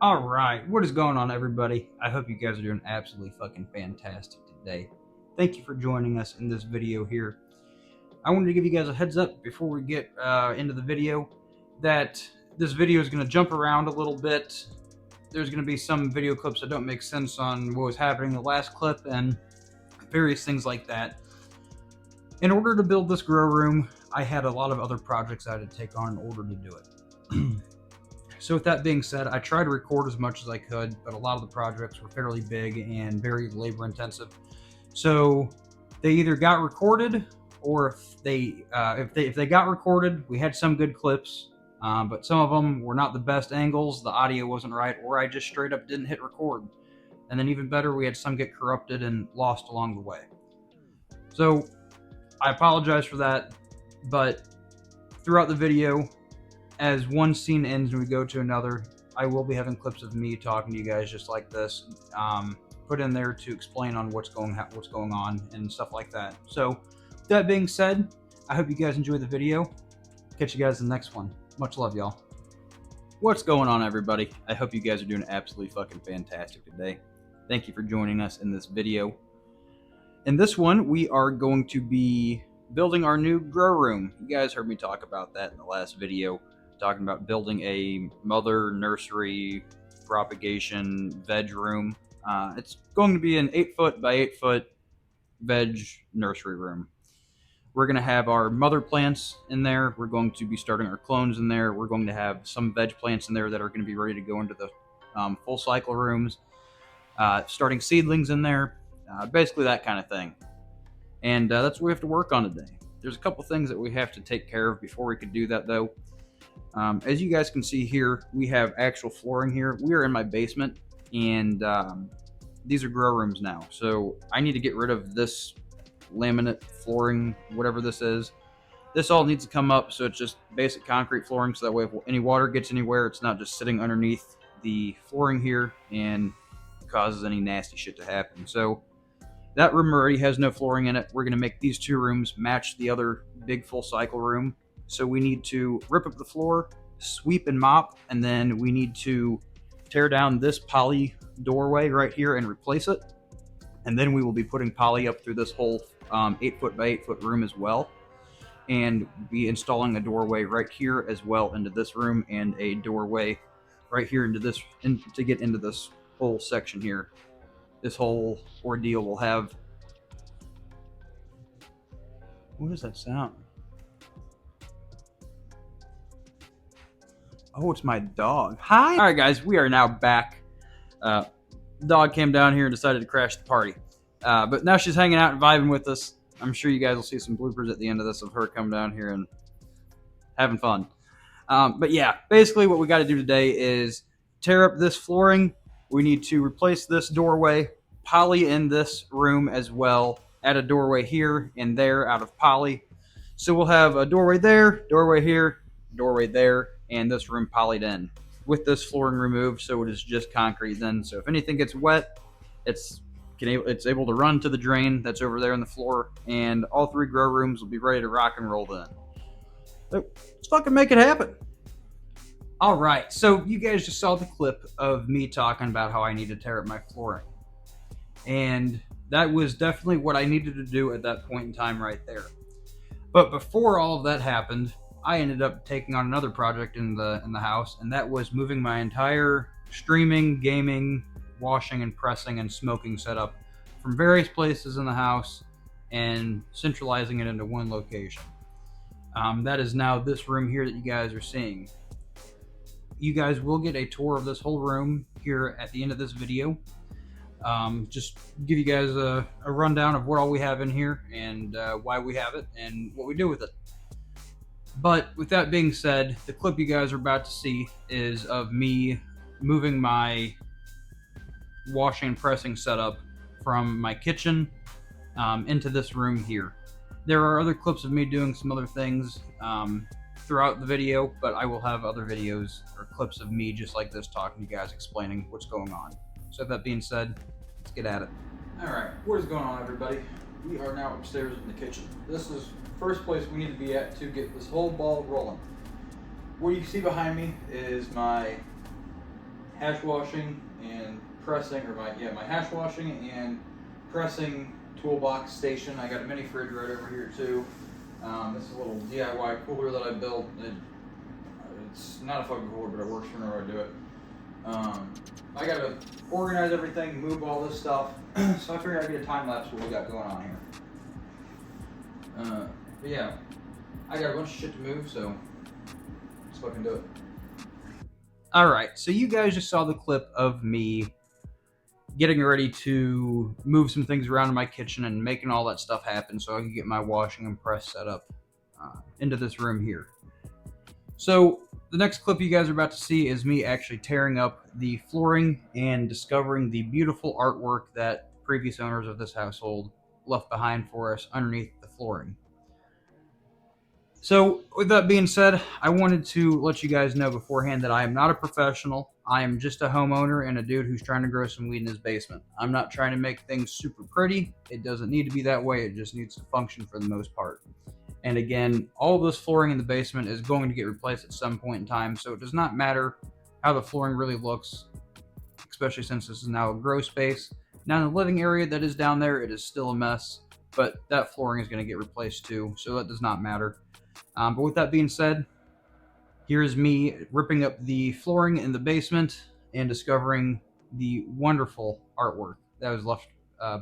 Alright, what is going on, everybody? I hope you guys are doing absolutely fucking fantastic today. Thank you for joining us in this video here. I wanted to give you guys a heads up before we get into the video that this video is going to jump around a little bit. There's going to be some video clips that don't make sense on what was happening in the last clip and various things like that. In order to build this grow room, I had a lot of other projects I had to take on in order to do it. So with that being said, I tried to record as much as I could, but a lot of the projects were fairly big and very labor intensive. So they either got recorded, or if they got recorded, we had some good clips, but some of them were not the best angles. The audio wasn't right, or I just straight up didn't hit record. And then even better, we had some get corrupted and lost along the way. So I apologize for that, but throughout the video, as one scene ends and we go to another, I will be having clips of me talking to you guys just like this, put in there to explain on what's going on and stuff like that. So, with that being said, I hope you guys enjoy the video. Catch you guys in the next one. Much love, y'all. What's going on, everybody? I hope you guys are doing absolutely fucking fantastic today. Thank you for joining us in this video. In this one, we are going to be building our new grow room. You guys heard me talk about that in the last video, talking about building a mother nursery propagation veg room. It's going to be an 8-foot by 8-foot veg nursery room. We're going to have our mother plants in there. We're going to be starting our clones in there. We're going to have some veg plants in there that are going to be ready to go into the full cycle rooms. Starting seedlings in there. Basically that kind of thing. And that's what we have to work on today. There's a couple things that we have to take care of before we could do that, though. As you guys can see here, we have actual flooring here. We are in my basement, and these are grow rooms now. So I need to get rid of this laminate flooring, whatever this is. This all needs to come up, so it's just basic concrete flooring, so that way if any water gets anywhere, it's not just sitting underneath the flooring here and causes any nasty shit to happen. So that room already has no flooring in it. We're going to make these two rooms match the other big full cycle room. So we need to rip up the floor, sweep and mop, and then we need to tear down this poly doorway right here and replace it. And then we will be putting poly up through this whole 8-foot by 8-foot room as well. And be installing a doorway right here as well into this room, and a doorway right here into this, to get into this whole section here. This whole ordeal will have... What is that sound? Oh, it's my dog. Hi! Alright guys, we are now back. Dog came down here and decided to crash the party. But now she's hanging out and vibing with us. I'm sure you guys will see some bloopers at the end of this of her coming down here and having fun. But yeah, basically what we got to do today is tear up this flooring. We need to replace this doorway, poly in this room as well, add a doorway here and there out of poly. So we'll have a doorway there, doorway here, doorway there, and this room polyed in with this flooring removed, so it is just concrete then. So if anything gets wet, it's able to run to the drain that's over there on the floor, and all three grow rooms will be ready to rock and roll then. So let's fucking make it happen. All right, so you guys just saw the clip of me talking about how I need to tear up my flooring, and that was definitely what I needed to do at that point in time right there. But before all of that happened, I ended up taking on another project in the house, and that was moving my entire streaming, gaming, washing and pressing and smoking setup from various places in the house and centralizing it into one location. That is now this room here that you guys are seeing. You guys will get a tour of this whole room here at the end of this video. Just give you guys a rundown of what all we have in here and why we have it and what we do with it. But with that being said, the clip you guys are about to see is of me moving my washing and pressing setup from my kitchen into this room here. There are other clips of me doing some other things throughout the video, but I will have other videos or clips of me just like this talking to you guys, explaining what's going on. So with that being said, let's get at it. Alright, what is going on, everybody? We are now upstairs in the kitchen. This is the first place we need to be at to get this whole ball rolling. What you see behind me is my hash washing and pressing, or my hash washing and pressing toolbox station. I got a mini fridge right over here too. This is a little DIY cooler that I built. It's not a fucking cooler, but it works whenever I do it. I gotta organize everything, move all this stuff, so I figured I'd get a time lapse of what we got going on here. But yeah, I got a bunch of shit to move, so let's fucking do it. Alright, so you guys just saw the clip of me getting ready to move some things around in my kitchen and making all that stuff happen so I can get my washing and press set up into this room here. So the next clip you guys are about to see is me actually tearing up the flooring and discovering the beautiful artwork that previous owners of this household left behind for us underneath the flooring. So with that being said, I wanted to let you guys know beforehand that I am not a professional. I am just a homeowner and a dude who's trying to grow some weed in his basement. I'm not trying to make things super pretty. It doesn't need to be that way. It just needs to function for the most part. And again, all of this flooring in the basement is going to get replaced at some point in time, so it does not matter how the flooring really looks, especially since this is now a grow space. Now in the living area that is down there, it is still a mess, but that flooring is going to get replaced too, so that does not matter. But with that being said, here's me ripping up the flooring in the basement and discovering the wonderful artwork that was left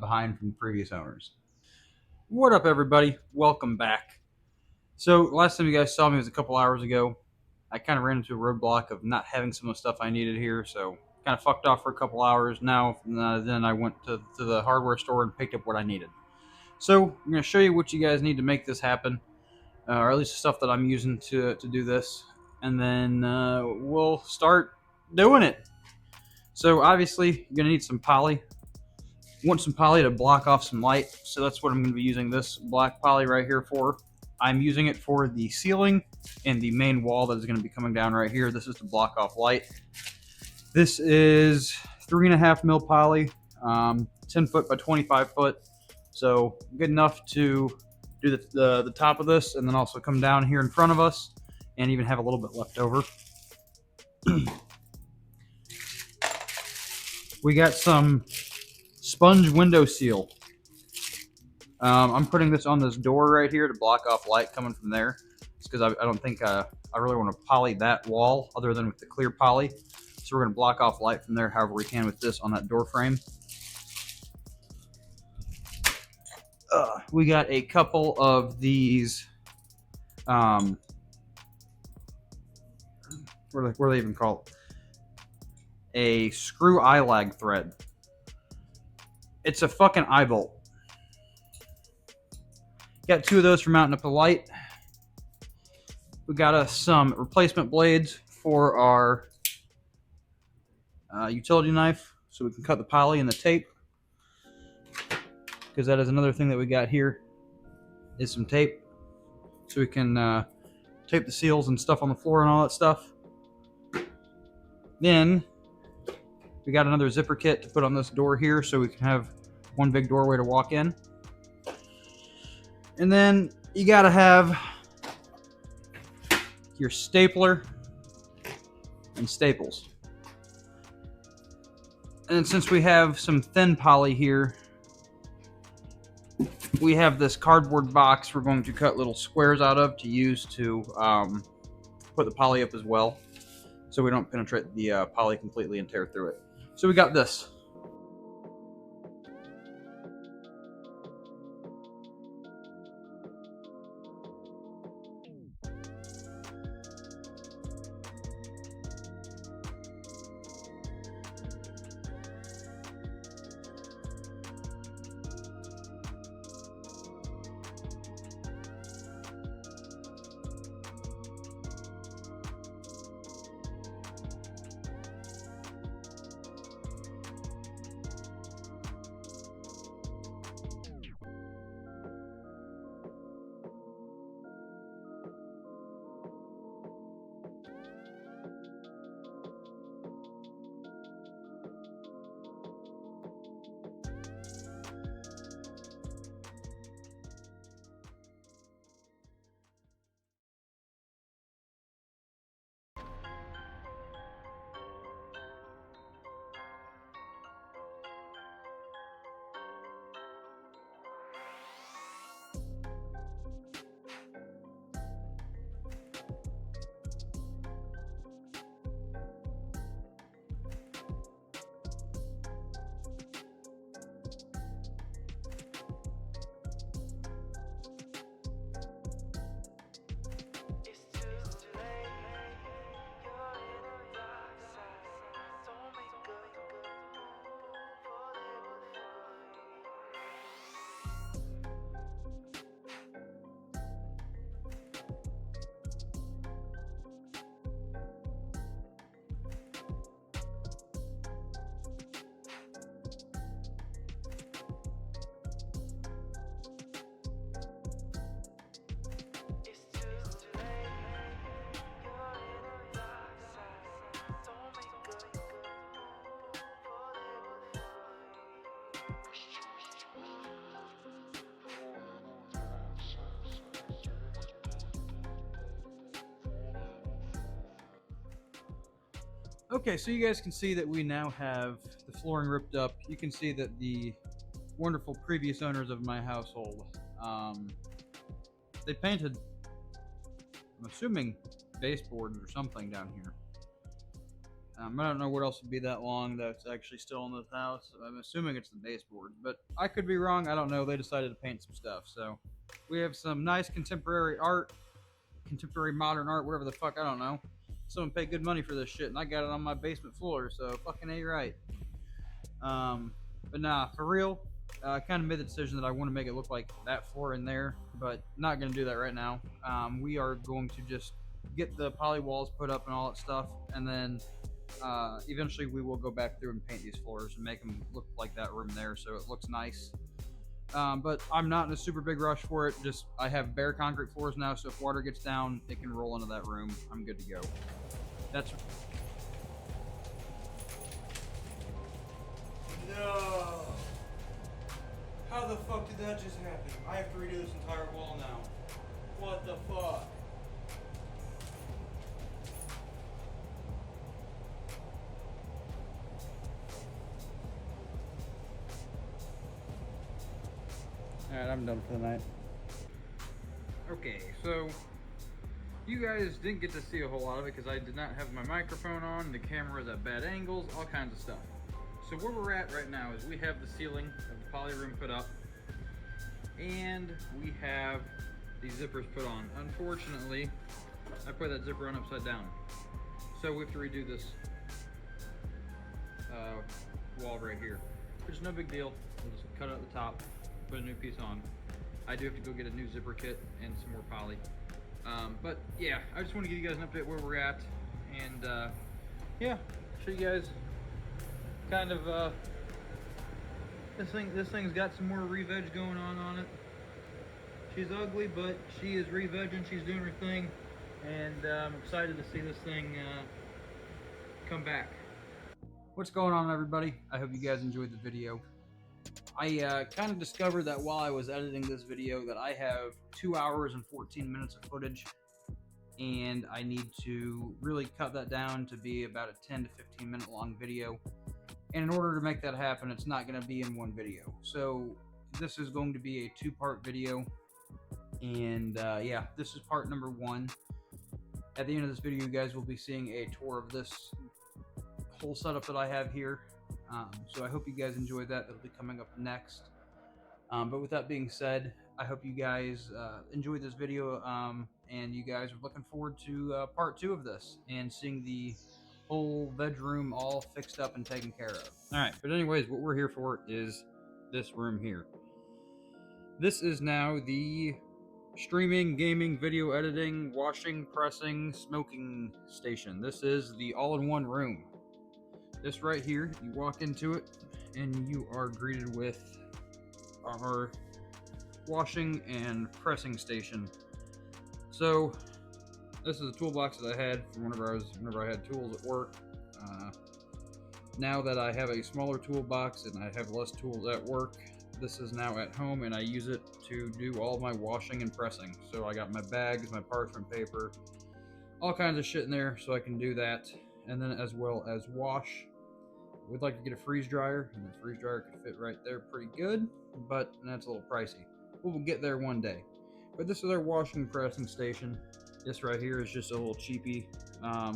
behind from the previous owners. What up, everybody? Welcome back. So last time you guys saw me was a couple hours ago. I kind of ran into a roadblock of not having some of the stuff I needed here, so kind of fucked off for a couple hours. Now, then I went to the hardware store and picked up what I needed. So I'm going to show you what you guys need to make this happen, or at least the stuff that I'm using to do this, and then we'll start doing it. So obviously, you're going to need some poly. You want some poly to block off some light, so that's what I'm going to be using this black poly right here for. I'm using it for the ceiling and the main wall that is going to be coming down right here. This is to block off light. This is 3.5 mil poly, 10 foot by 25 foot. So good enough to do the top of this and then also come down here in front of us and even have a little bit left over. We got some sponge window seal. I'm putting this on this door right here to block off light coming from there. It's because I don't think I really want to poly that wall other than with the clear poly. So we're going to block off light from there however we can with this on that door frame. We got a couple of these, what are they even called? A screw eye lag thread. It's a fucking eye bolt. Got 2 of those for mounting up the light. We got us some replacement blades for our utility knife so we can cut the poly and the tape. Because that is another thing that we got here is some tape. So we can tape the seals and stuff on the floor and all that stuff. Then we got another zipper kit to put on this door here so we can have one big doorway to walk in. And then you gotta have your stapler and staples. And since we have some thin poly here, we have this cardboard box we're going to cut little squares out of to use to put the poly up as well, so we don't penetrate the poly completely and tear through it. So we got this. Okay, so you guys can see that we now have the flooring ripped up. You can see that the wonderful previous owners of my household, they painted, I'm assuming, baseboards or something down here. I don't know what else would be that long that's actually still in this house. I'm assuming it's the baseboards, but I could be wrong. I don't know. They decided to paint some stuff. So we have some nice contemporary art, contemporary modern art, whatever the fuck, I don't know. Someone paid good money for this shit, and I got it on my basement floor, so fucking A right. But nah, for real, I kind of made the decision that I want to make it look like that floor in there, but not going to do that right now. We are going to just get the poly walls put up and all that stuff, and then eventually we will go back through and paint these floors and make them look like that room there, so it looks nice. But I'm not in a super big rush for it. Just I have bare concrete floors now, so if water gets down, it can roll into that room. I'm good to go. That's no. How the fuck did that just happen? I have to redo this entire wall now. What the fuck? Alright, I'm done for the night. Okay, so you guys didn't get to see a whole lot of it because I did not have my microphone on, the camera is at bad angles, all kinds of stuff. So where we're at right now is we have the ceiling of the poly room put up, and we have these zippers put on. Unfortunately, I put that zipper on upside down. So we have to redo this wall right here, which is no big deal. We'll just cut it at the top, put a new piece on. I do have to go get a new zipper kit and some more poly. But yeah, I just want to give you guys an update where we're at, and yeah, show you guys kind of this thing's got some more re-veg going on it. She's ugly, but she is re-vegging, she's doing her thing, and I'm excited to see this thing come back. What's going on, everybody? I hope you guys enjoyed the video. I kind of discovered that while I was editing this video that I have 2 hours and 14 minutes of footage, and I need to really cut that down to be about a 10 to 15 minute long video. And in order to make that happen, it's not going to be in one video. So this is going to be a 2-part video, and yeah, this is part number 1. At the end of this video, you guys will be seeing a tour of this whole setup that I have here. So I hope you guys enjoyed that. That'll be coming up next. But with that being said, I hope you guys enjoyed this video, and you guys are looking forward to part 2 of this and seeing the whole bedroom all fixed up and taken care of. Alright, but anyways, what we're here for is this room here. This is now the streaming, gaming, video editing, washing, pressing, smoking station. This is the all-in-one room. This right here, you walk into it and you are greeted with our washing and pressing station. So this is a toolbox that I had from whenever I had tools at work. Now that I have a smaller toolbox and I have less tools at work, this is now at home, and I use it to do all my washing and pressing. So I got my bags, my parchment paper, all kinds of shit in there, so I can do that. And then as well as wash. We'd like to get a freeze dryer, and the freeze dryer could fit right there pretty good, but that's a little pricey. We'll get there one day. But this is our washing and pressing station. This right here is just a little cheapy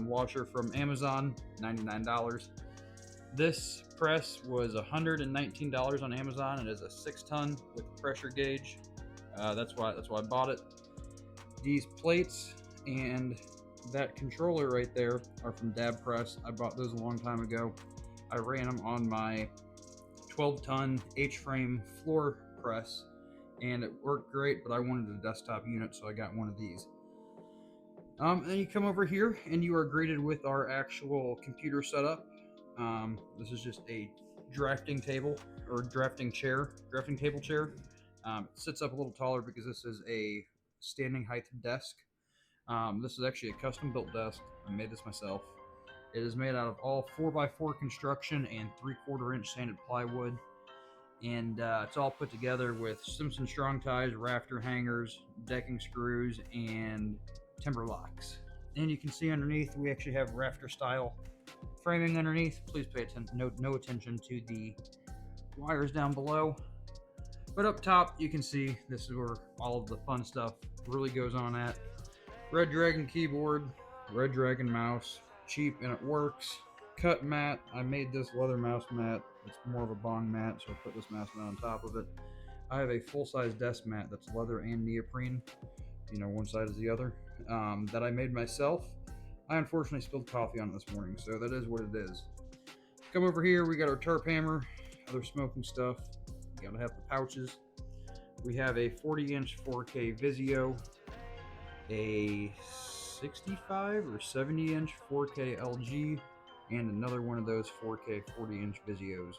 washer from Amazon, $99. This press was $119 on Amazon. It is a 6-ton with a pressure gauge. That's why I bought it. These plates and that controller right there are from Dab Press. I bought those a long time ago. I ran them on my 12-ton H-frame floor press, and it worked great, but I wanted a desktop unit, so I got one of these. Then you come over here, and you are greeted with our actual computer setup. This is just a drafting table, or drafting table chair. It sits up a little taller because this is a standing height desk. This is actually a custom built desk. I made this myself. It is made out of all 4x4 construction and 3/4 inch sanded plywood. And it's all put together with Simpson strong ties, rafter hangers, decking screws, and timber locks. And you can see underneath we actually have rafter style Framing underneath, please pay attention. No attention to the wires down below. But up top, you can see this is where all of the fun stuff really goes on at. Red Dragon keyboard, Red Dragon mouse, cheap and it works. Cut mat, I made this leather mouse mat. It's more of a bong mat, so I put this mouse mat on top of it. I have a full-size desk mat that's leather and neoprene. You know, one side is the other. That I made myself. I unfortunately spilled coffee on it this morning, so that is what it is. Come over here, we got our tarp hammer, other smoking stuff. You gotta have the pouches. We have a 40-inch 4K Vizio, a 65 or 70-inch 4K LG, and another one of those 4K 40-inch Vizios.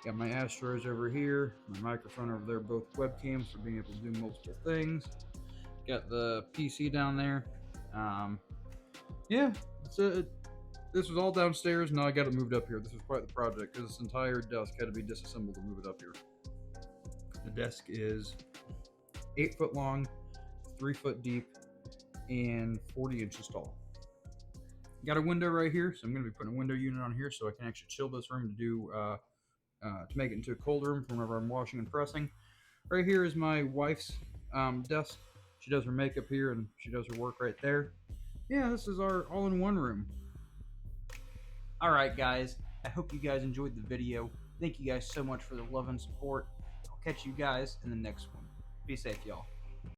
Got my Astros over here, my microphone over there, both webcams for being able to do multiple things. Got the PC down there. Yeah, this was all downstairs. Now I got it moved up here. This was quite the project because this entire desk had to be disassembled to move it up here. The desk is 8 foot long, 3 foot deep, and 40 inches tall. Got a window right here, so I'm going to be putting a window unit on here so I can actually chill this room to make it into a cold room for whenever I'm washing and pressing. Right here is my wife's desk. She does her makeup here and she does her work right there. Yeah, this is our all-in-one room. Alright guys, I hope you guys enjoyed the video. Thank you guys so much for the love and support. I'll catch you guys in the next one. Be safe, y'all.